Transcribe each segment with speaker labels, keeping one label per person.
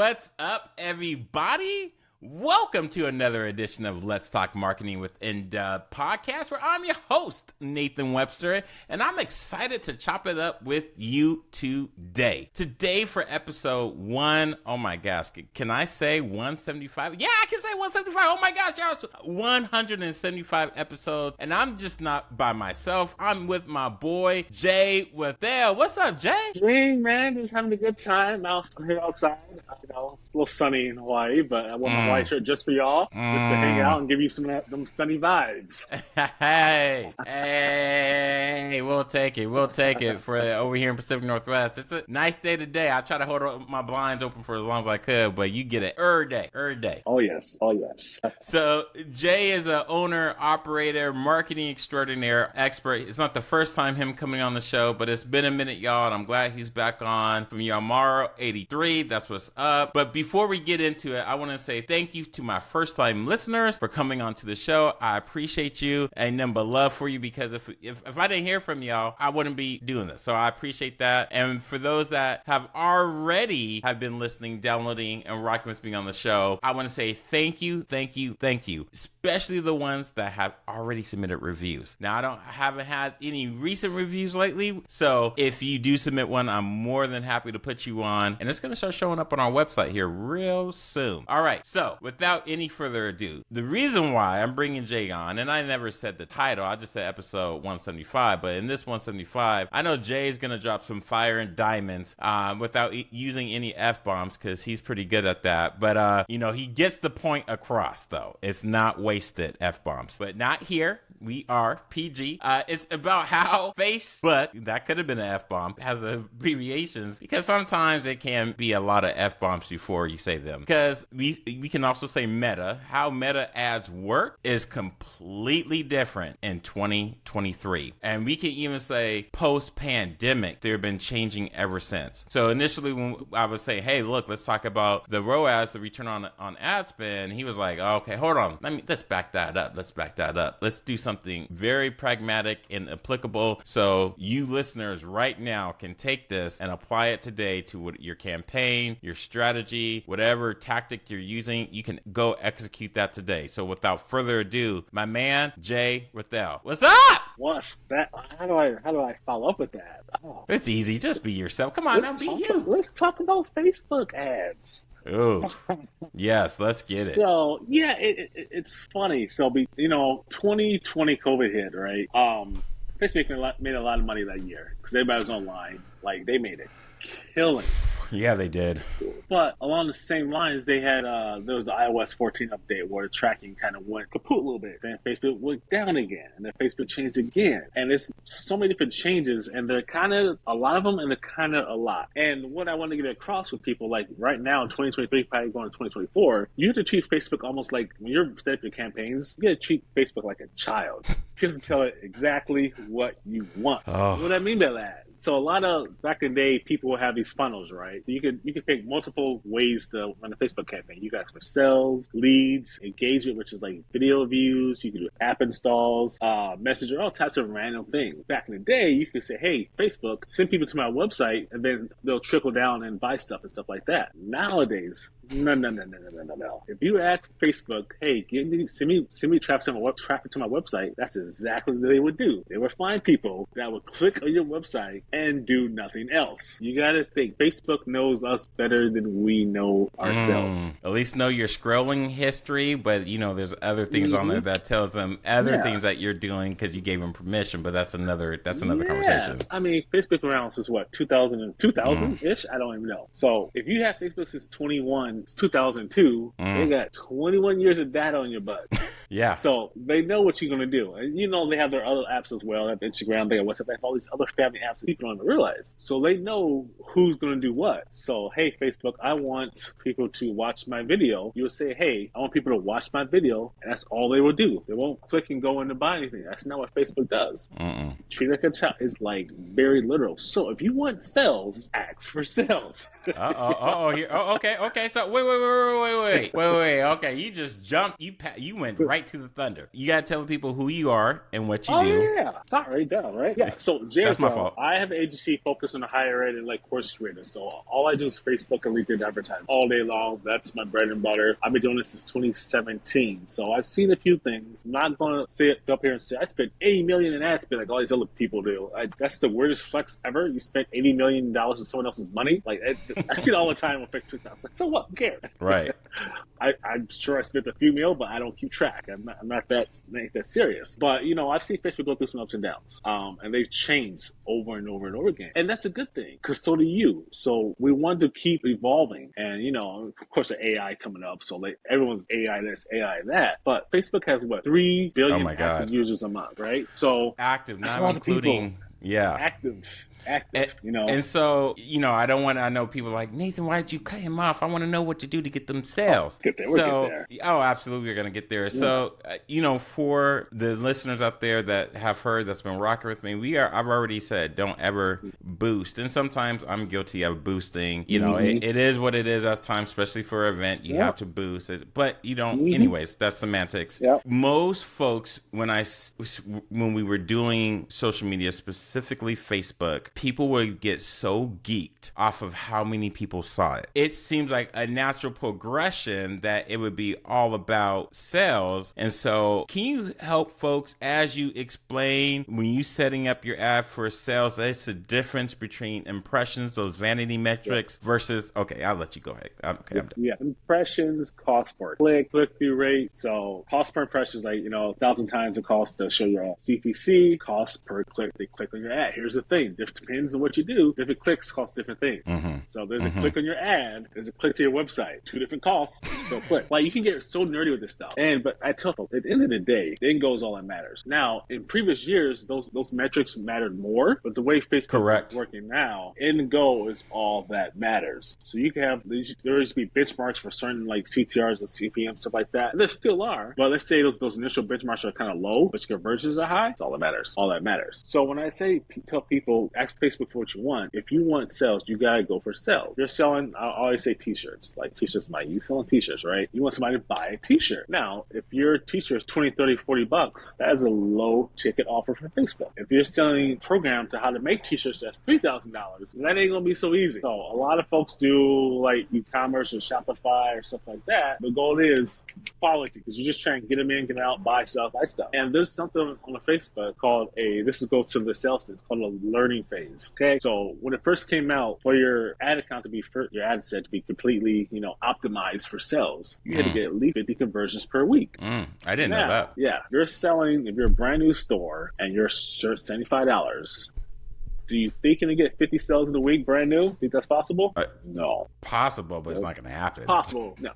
Speaker 1: What's up, everybody? Welcome to another edition of Let's Talk Marketing with Indub podcast, where I'm your host, Nathan Webster, and I'm excited to chop it up with you today. Today for episode one, oh my gosh, can I say 175? Yeah, I can say 175. Oh my gosh, y'all, 175 episodes, and I'm just not by myself. I'm with my boy, Jay Rathell. What's up, Jay?
Speaker 2: Hey, man, just having a good time. I'm here outside. It's a little sunny in Hawaii, but I wore my white shirt just for y'all, just to hang out and give you some of them sunny vibes.
Speaker 1: Hey, we'll take it for over here in Pacific Northwest. It's a nice day today. I try to hold my blinds open for as long as I could, but you get it every day.
Speaker 2: Oh, yes.
Speaker 1: So Jay is an owner, operator, marketing extraordinaire, expert. It's not the first time him coming on the show, but it's been a minute, y'all, and I'm glad he's back on from Yamaro 83. That's what's up. But before we get into it, I want to say thank you to my first-time listeners for coming onto the show. I appreciate you and nothing but love for you, because if I didn't hear from y'all, I wouldn't be doing this. So I appreciate that. And for those that have already been listening, downloading, and rocking with me on the show, I want to say thank you. Especially the ones that have already submitted reviews. Now, I haven't had any recent reviews lately, so if you do submit one, I'm more than happy to put you on, and it's going to start showing up on our website here real soon. All right, so without any further ado, the reason why I'm bringing Jay on, and I never said the title, I just said episode 175, but in this 175, I know Jay is going to drop some fire and diamonds without using any F-bombs, because he's pretty good at that, but he gets the point across, though. It's not wasted F-bombs, but not here. We are PG. It's about how Facebook, that could have been an F-bomb, has abbreviations, because sometimes it can be a lot of F-bombs before you say them. Because we can also say Meta. How Meta ads work is completely different in 2023. And we can even say post-pandemic, they've been changing ever since. So initially when I would say, hey, look, let's talk about the ROAS, the return on ad spend, he was like, oh, okay, hold on. Let's back that up. Let's do something very pragmatic and applicable, so you listeners right now can take this and apply it today to your campaign, your strategy, whatever tactic you're using. You can go execute that today. So without further ado, my man Jay Rathell, what's up?
Speaker 2: What's that? How do I follow up with that? Oh.
Speaker 1: It's easy. Just be yourself. Come on, now be you.
Speaker 2: Let's talk about Facebook ads.
Speaker 1: Oh, yes, let's get it.
Speaker 2: So yeah, it's funny. So 2020 COVID hit, right? Facebook made a lot of money that year because everybody was online. Like, they made it killing.
Speaker 1: Yeah, they did.
Speaker 2: But along the same lines, they had there was the iOS 14 update where the tracking kind of went kaput a little bit. Then Facebook went down again, and then Facebook changed again. And it's so many different changes, and they're kind of a lot of them, and they're kind of a lot. And what I want to get across with people, like right now in 2023, probably going to 2024, you have to treat Facebook almost like, when you're setting up your campaigns, you got to treat Facebook like a child. You have to tell it exactly what you want. Oh. What I mean by that? So a lot of, back in the day, people would have these funnels, right? So you could pick multiple ways to run a Facebook campaign. You got for sales, leads, engagement, which is like video views. You can do app installs, messenger, all types of random things. Back in the day, you could say, hey, Facebook, send people to my website, and then they'll trickle down and buy stuff and stuff like that. Nowadays, no. If you ask Facebook, hey, send me traffic to my website, that's exactly what they would do. They would find people that would click on your website and do nothing else. You got to think, Facebook knows us better than we know ourselves.
Speaker 1: At least know your scrolling history, but there's other things on there that tells them other things that you're doing because you gave them permission, but that's another conversation.
Speaker 2: I mean, Facebook around since what, 2000-ish? I don't even know. So if you have Facebook since 2002, they got 21 years of data on your butt.
Speaker 1: Yeah.
Speaker 2: So they know what you're going to do. And they have their other apps as well. They have Instagram, they have WhatsApp, they have all these other family apps that people don't even realize. So they know who's going to do what. So, hey, Facebook, I want people to watch my video. You'll say, hey, I want people to watch my video. And that's all they will do. They won't click and go in to buy anything. That's not what Facebook does. Treat it like a child. It's like very literal. So if you want sales, ask for sales.
Speaker 1: Okay. So wait. Okay, you just jumped. You went right to the thunder. You gotta tell people who you are are and what you
Speaker 2: Oh
Speaker 1: do.
Speaker 2: yeah, it's not right down, right? Yeah. So Jay
Speaker 1: That's my
Speaker 2: Rathell,
Speaker 1: fault.
Speaker 2: I have an agency focused on the higher ed and like course creators. So all I do is Facebook and LinkedIn advertising all day long. That's my bread and butter. I've been doing this since 2017. So I've seen a few things. I'm not going to say it up here and say I spent $80 million in ad spend like all these other people do. That's the weirdest flex ever. You spent $80 million in someone else's money. Like I see it all the time on Facebook. I was like, so what? Who cares?
Speaker 1: Right.
Speaker 2: I'm sure I spent a few mil, but I don't keep track. I'm not that serious. But you know, I've seen Facebook go through some ups and downs, and they've changed over and over and over again, and that's a good thing because so do you. So we want to keep evolving, and you know, of course, the AI coming up. So like everyone's AI this, AI that, but Facebook has what 3 billion active users a month, right? So
Speaker 1: active, not including
Speaker 2: active. You know,
Speaker 1: and so you know, I know people are like, Nathan, why did you cut him off? I want to know what to do to get them sales.
Speaker 2: We'll get there.
Speaker 1: Oh, absolutely, we're gonna get there. Yeah. So you know, for the listeners out there that have heard that's been rocking with me, I've already said don't ever boost, and sometimes I'm guilty of boosting. You know, it is what it is at times, especially for an event. You have to boost it, but you don't. Anyways, that's semantics. Most folks, when we were doing social media, specifically Facebook, people would get so geeked off of how many people saw it. It seems like a natural progression that it would be all about sales. And so can you help folks as you explain when you setting up your ad for sales, it's a difference between impressions, those vanity metrics versus, okay, I'll let you go ahead. I'm done.
Speaker 2: Yeah, impressions, cost per click-through rate. So cost per impression is like, you know, 1,000 times the cost to show your CPC, cost per click, they click on your ad. Here's the thing, depends on what you do, different clicks cost different things. So there's a click on your ad, there's a click to your website, 2 different costs, you still click. Like you can get so nerdy with this stuff. But I tell folks, at the end of the day, the end goal is all that matters. Now, in previous years, those metrics mattered more, but the way Facebook is working now, end goal is all that matters. So you can have, there used to be benchmarks for certain like CTRs and CPM, stuff like that. And there still are, but let's say those initial benchmarks are kind of low, but your conversions are high, it's all that matters. All that matters. So when I say tell people, ask Facebook for what you want, if you want sales, you gotta go for sales. You're selling, I always say t-shirts, like t-shirts, you selling t-shirts, right? You want somebody to buy a t-shirt. Now, if your t-shirt is 20, 30, 40 bucks, that is a low ticket offer for Facebook. If you're selling a program to how to make t-shirts that's $3,000, that ain't gonna be so easy. So a lot of folks do like e-commerce or Shopify or stuff like that. The goal is quality because you're just trying to get them in, get them out, buy stuff. And there's something on the Facebook called goes to the sales, it's called a learning phase. Okay. So when it first came out, for your ad account to be, your ad set to be completely, you know, optimized for sales, you had to get at least 50 conversions per week.
Speaker 1: I didn't know that.
Speaker 2: Yeah. If you're a brand new store and your shirt's $75, do you think you're going to get 50 sales in a week brand new? Think that's possible? No.
Speaker 1: Possible, but it's not going to happen.
Speaker 2: Possible. No.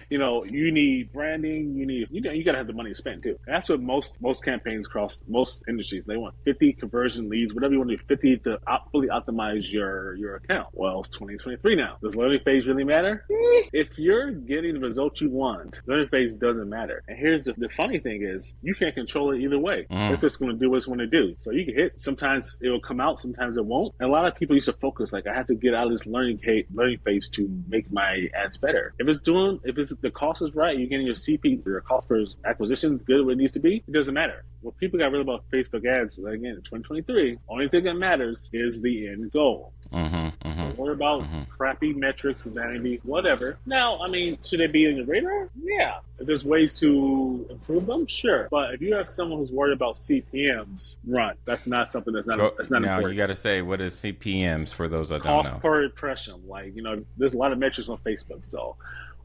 Speaker 2: You know, you need branding. You got to have the money to spend too. And that's what most campaigns across most industries, they want 50 conversion leads, whatever you want to do, 50 to fully optimize your account. Well, it's 2023 now. Does learning phase really matter? If you're getting the results you want, learning phase doesn't matter. And here's the funny thing is you can't control it either way. If it's going to do what it's going to do. So you can hit, sometimes it will come out, sometimes it won't. And a lot of people used to focus like I have to get out of this learning phase to make my ads better. If the cost is right, you're getting your CP, your cost per acquisition is good where it needs to be, it doesn't matter. What people got real about Facebook ads, again, in 2023, only thing that matters is the end goal. Don't worry about crappy metrics, vanity, whatever. Now, I mean, should they be on your radar? Yeah. If there's ways to improve them, sure. But if you have someone who's worried about CPMs, run. That's not something that's not important.
Speaker 1: Now, you got to say, what is CPMs for those that don't know?
Speaker 2: Cost per impression. Like, you know, there's a lot of metrics on Facebook. So,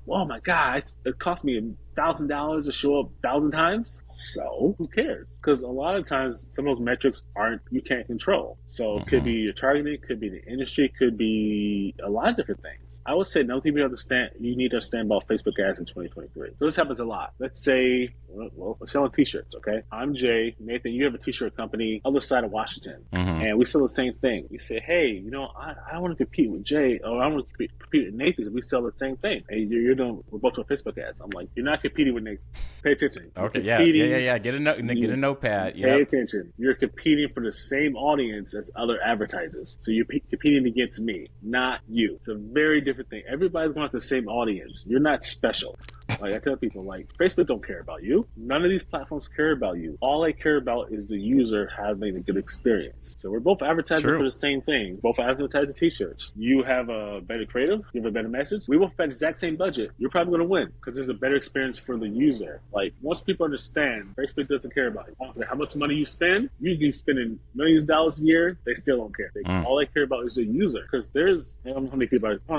Speaker 2: oh my God, it cost me $1,000 to show up 1,000 times. So who cares? Because a lot of times some of those metrics you can't control. So it could be your targeting, could be the industry, could be a lot of different things. I would say another thing you need to understand about Facebook ads in 2023. So this happens a lot. Let's say, well, we're selling t-shirts, okay? I'm Jay. Nathan, you have a t-shirt company other side of Washington. And we sell the same thing. We say, hey, you know, I want to compete with Jay, or I want to compete with Nathan because we sell the same thing. And we're both on Facebook ads. I'm like, you're not competing with Nick. Pay attention.
Speaker 1: Okay, yeah. Get a notepad.
Speaker 2: Pay attention. You're competing for the same audience as other advertisers. So you're competing against me, not you. It's a very different thing. Everybody's going to have the same audience. You're not special. Like I tell people, like Facebook don't care about you. None of these platforms care about you. All they care about is the user having a good experience. So we're both advertising for the same thing. Both advertising t-shirts. You have a better creative. You have a better message. We both have the exact same budget. You're probably going to win because there's a better experience for the user. Like once people understand, Facebook doesn't care about you. I don't care how much money you spend. You can be spending millions of dollars a year. They still don't care. All they care about is the user because there's I don't know how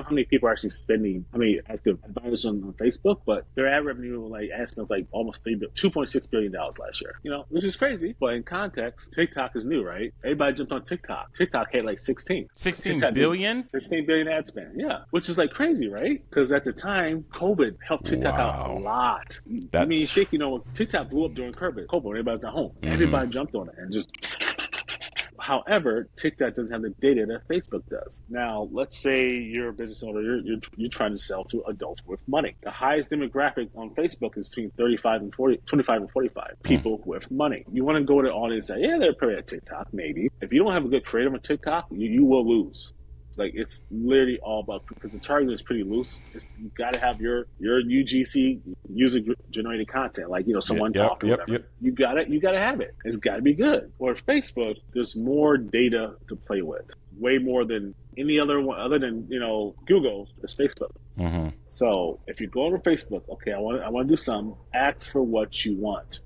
Speaker 2: many people are actually spending, how many active advisors on Facebook, but their ad revenue, like ad spend, was like almost $2.6 billion last year. You know, which is crazy. But in context, TikTok is new, right? Everybody jumped on TikTok. TikTok had like 16
Speaker 1: billion?
Speaker 2: 16 billion ad spend. Yeah, which is like crazy, right? Because at the time, COVID helped TikTok out a lot. I mean, you think, you know, TikTok blew up during COVID. Everybody's at home. Everybody jumped on it and just. However, TikTok doesn't have the data that Facebook does. Now, let's say you're a business owner, you're trying to sell to adults with money. The highest demographic on Facebook is between 25 and 45 people with money. You want to go to the audience and say, yeah, they're probably at TikTok, maybe. If you don't have a good creative on TikTok, you will lose. Like it's literally all about because the target is pretty loose. You got to have your UGC user generated content, like someone talking. You got to have it. It's got to be good. Or Facebook, there's more data to play with, way more than any other one other than Google. There's Facebook. So if you go over Facebook, okay, I want to do something. Ask for what you want.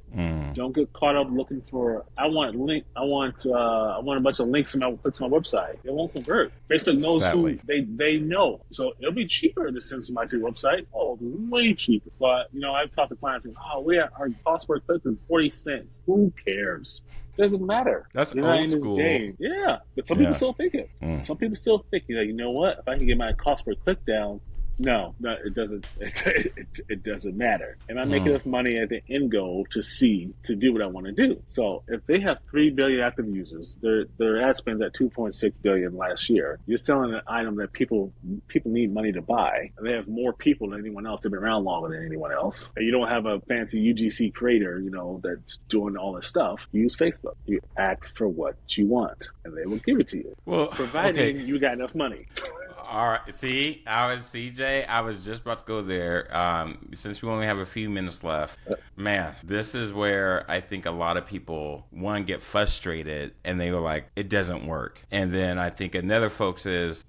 Speaker 2: Don't get caught up looking for. I want a bunch of links to my website. It won't convert. Facebook knows who they know, so it'll be cheaper to send somebody to your website. Oh, way cheaper. But I've talked to clients like, our cost per click is 40 cents. Who cares? Doesn't matter.
Speaker 1: That's old school.
Speaker 2: Yeah, but some people still think it. Some people still think that you know what? If I can get my cost per click down. No, it doesn't. It doesn't matter. Am I making enough money at the end goal to do what I want to do? So if they have 3 billion active users, their ad spends at 2.6 billion last year. You're selling an item that people need money to buy. And they have more people than anyone else. They've been around longer than anyone else. And you don't have a fancy UGC creator, that's doing all this stuff. You use Facebook. You ask for what you want, and they will give it to you.
Speaker 1: Well,
Speaker 2: providing you got enough money.
Speaker 1: All right. See, I was just about to go there. Since we only have a few minutes left, man, this is where I think a lot of people, one, get frustrated and they were like, it doesn't work. And then I think another folks is,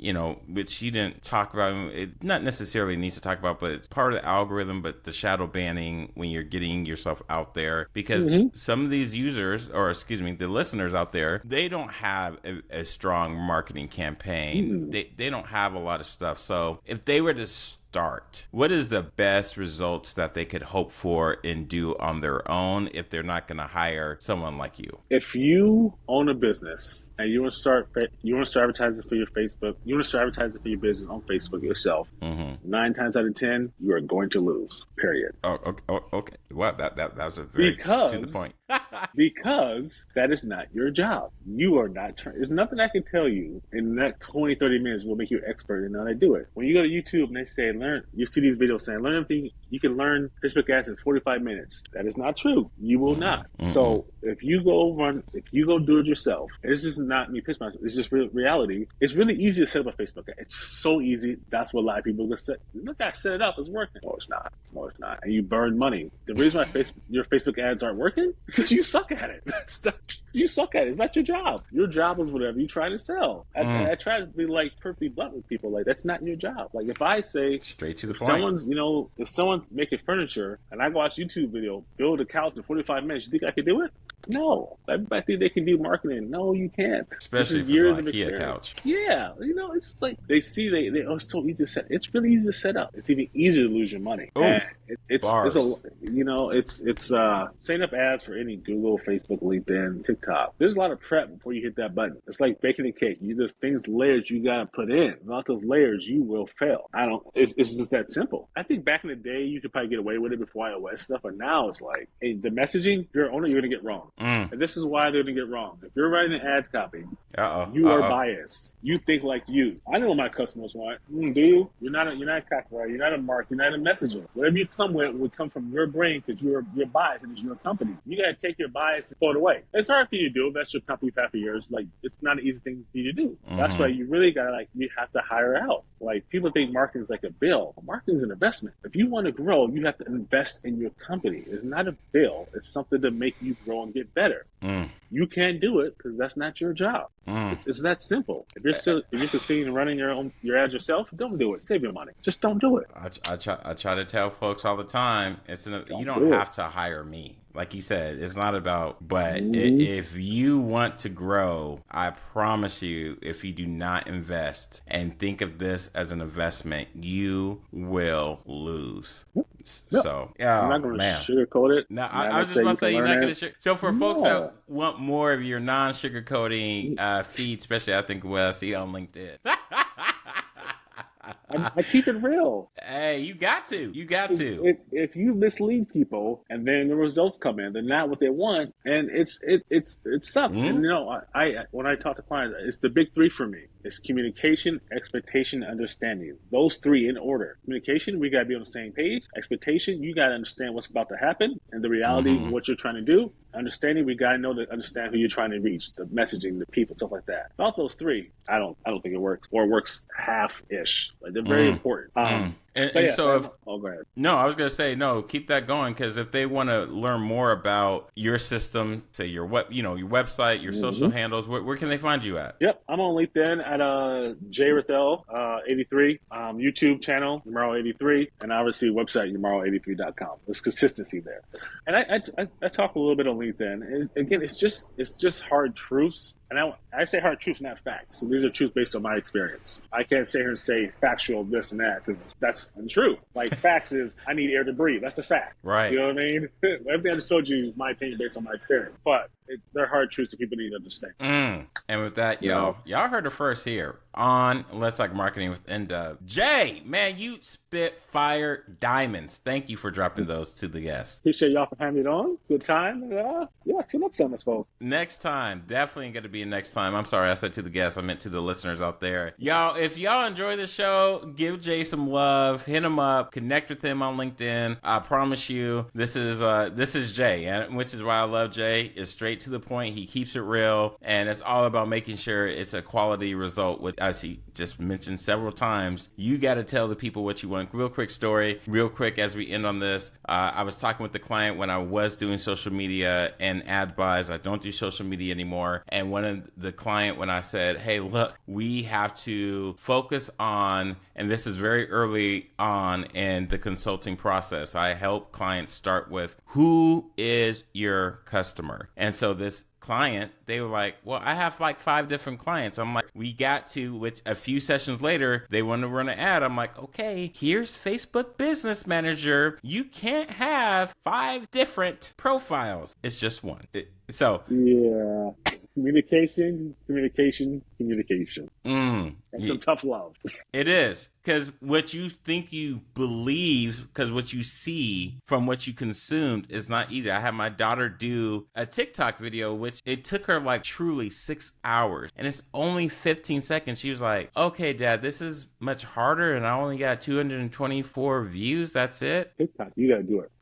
Speaker 1: which you didn't talk about, it not necessarily needs to talk about, but it's part of the algorithm, but the shadow banning when you're getting yourself out there, because some of these users, or excuse me, the listeners out there, they don't have a strong marketing campaign. They don't have a lot of stuff. So if they were to start, what is the best results that they could hope for and do on their own if they're not going to hire someone like you?
Speaker 2: If you own a business and you want to start advertising for your Facebook, you want to start advertising for your business on Facebook yourself, 9 times out of 10, you are going to lose, period.
Speaker 1: Okay. Well, that was a very to the point.
Speaker 2: Because that is not your job. You are not there's nothing I can tell you in that 20, 30 minutes will make you an expert in how to do it. When you go to YouTube and they say you see these videos saying learn everything you can learn Facebook ads in 45 minutes. That is not true. You will not. So if you go do it yourself, this is not me pitch myself, it's just reality. It's really easy to set up a Facebook ad. It's so easy. That's what a lot of people just say. Look, I set it up, it's working. No, it's not. And you burn money. The reason why your Facebook ads aren't working is because you suck at it. You suck at it. It's not your job. Your job is whatever you try to sell. I try to be perfectly blunt with people. That's not your job. If I say
Speaker 1: straight to the point.
Speaker 2: If someone's making furniture and I watch YouTube video, build a couch in 45 minutes, you think I can do it? No. I think they can do marketing. No, you can't.
Speaker 1: Especially for
Speaker 2: years of
Speaker 1: IKEA
Speaker 2: experience.
Speaker 1: couch.
Speaker 2: Yeah. It's like they see they are so easy to set. It's really easy to set up. It's even easier to lose your money. It's setting up ads for any Google, Facebook, LinkedIn, TikTok. There's a lot of prep before you hit that button. It's like baking a cake. There's layers you gotta put in. Without those layers, you will fail. It's just that simple. I think back in the day, you could probably get away with it before iOS stuff, but now it's like, hey, the messaging, you're gonna get wrong. And this is why they're gonna get wrong. If you're writing an ad copy, You are biased. You think like you. I know what my customers want. Do you? You're not a copywriter. You're not a marketer. You're not a messenger. Whatever you come with will come from your brain because you're biased and it's your company. You got to take your bias and throw it away. It's hard for you to do. That's your company for half a year. Like, it's not an easy thing for you to do. That's why you really got to, you have to hire out. Like, people think marketing is like a bill. Marketing is an investment. If you want to grow, you have to invest in your company. It's not a bill. It's something to make you grow and get better. You can't do it because that's not your job. It's that simple. If you're considering running your ads yourself, don't do it. Save your money. Just don't do it.
Speaker 1: I try to tell folks all the time. You don't have to hire me. Like you said, it's not about, but if you want to grow, I promise you, if you do not invest and think of this as an investment, you will lose. So,
Speaker 2: I'm not going to sugarcoat it.
Speaker 1: No, I was just about to say, you're not going to sugarcoat. So for folks that want more of your non-sugarcoating feed, especially I think what I see on LinkedIn.
Speaker 2: I keep it real.
Speaker 1: Hey, you got to.
Speaker 2: If you mislead people and then the results come in, they're not what they want, and it sucks. And I when I talk to clients, it's the big three for me. It's communication, expectation, understanding. Those three in order. Communication, we got to be on the same page. Expectation, you got to understand what's about to happen and the reality of what you're trying to do. Understanding, we got to understand who you're trying to reach, the messaging, the people, stuff like that. Without those three, I don't think it works, or it works half-ish. Like, they're very important.
Speaker 1: So
Speaker 2: go ahead.
Speaker 1: No, I was going to say, no, keep that going, because if they want to learn more about your system, say your website, your social handles, where can they find you at?
Speaker 2: Yep, I'm on LinkedIn at Jay Rathell 83, YouTube channel Yamaro83, and obviously website Yamaro83.com. There's consistency there, and I talk a little bit on LinkedIn. Again, it's just hard truths. And I say hard truths, not facts. So these are truths based on my experience. I can't sit here and say factual this and that because that's untrue. Like, facts is I need air to breathe. That's a fact.
Speaker 1: Right.
Speaker 2: You know what I mean? Everything I just told you is my opinion based on my experience. But they're hard truths that people need to understand.
Speaker 1: And with that, y'all heard it first here on Let's Talk Marketing with N-Dub. Jay, man, you spit fire diamonds. Thank you for dropping those to the guests.
Speaker 2: Appreciate y'all for having me on. Good time. Till next time, I suppose.
Speaker 1: Next time. Definitely going to be next time. I'm sorry, I said to the guests. I meant to the listeners out there. Y'all, if y'all enjoy the show, give Jay some love. Hit him up. Connect with him on LinkedIn. I promise you, this is Jay, and which is why I love Jay. It's straight to the point. He keeps it real, and it's all about making sure it's a quality result. With, as he just mentioned several times, you got to tell the people what you want. Real quick story, real quick as we end on this. I was talking with the client when I was doing social media and ad buys. I don't do social media anymore. And one of the client, when I said, hey, look, we have to focus on, and this is very early on in the consulting process, I help clients start with, who is your customer? And so this client, they were like, well, I have like 5 different clients. I'm like, we got to, which a few sessions later, they want to run an ad. I'm like, okay, here's Facebook Business Manager. You can't have 5 different profiles. It's just one.
Speaker 2: Yeah. Communication. That's some tough love.
Speaker 1: It is. Because what you think you believe, because what you see from what you consumed is not easy. I had my daughter do a TikTok video, which it took her like truly 6 hours. And it's only 15 seconds. She was like, okay, Dad, this is much harder. And I only got 224 views. That's it.
Speaker 2: TikTok, you got to do it.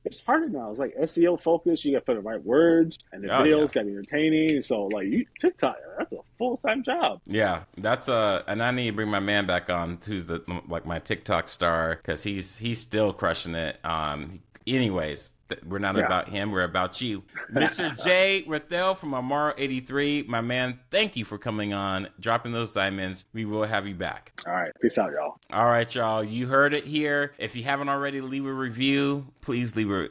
Speaker 2: It's harder now. It's like SEO focused. You got to put the right words, and the videos got to be entertaining. So, like, TikTok, that's a full-time job.
Speaker 1: Yeah, that's and I need to bring my man back on, who's my TikTok star, because he's still crushing it. Anyways. We're not about him. We're about you. Mr. Jay Rathell from Yamaro83. My man, thank you for coming on, dropping those diamonds. We will have you back.
Speaker 2: All right. Peace out, y'all.
Speaker 1: All right, y'all. You heard it here. If you haven't already, leave a review. Please leave a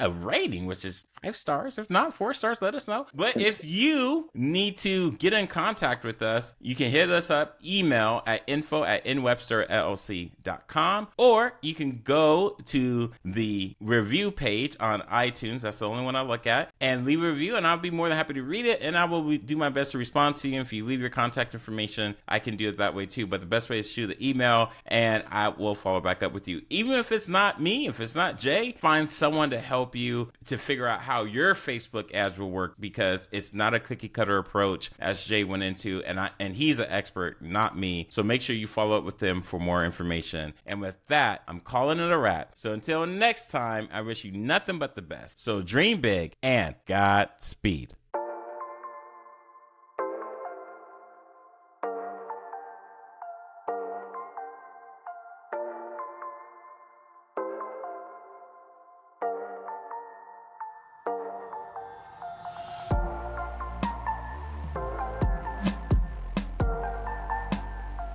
Speaker 1: rating, which is 5 stars. If not, 4 stars, let us know. But if you need to get in contact with us, you can hit us up, email at info@nwebsterllc.com, or you can go to the review page page on iTunes. That's the only one I look at. And leave a review, and I'll be more than happy to read it, and I will do my best to respond to you. If you leave your contact information, I can do it that way too. But the best way is shoot an email, and I will follow back up with you. Even if it's not me, if it's not Jay, find someone to help you to figure out how your Facebook ads will work, because it's not a cookie cutter approach, as Jay went into, and he's an expert, not me. So make sure you follow up with them for more information. And with that, I'm calling it a wrap. So until next time, I wish you nothing but the best. So dream big and Godspeed.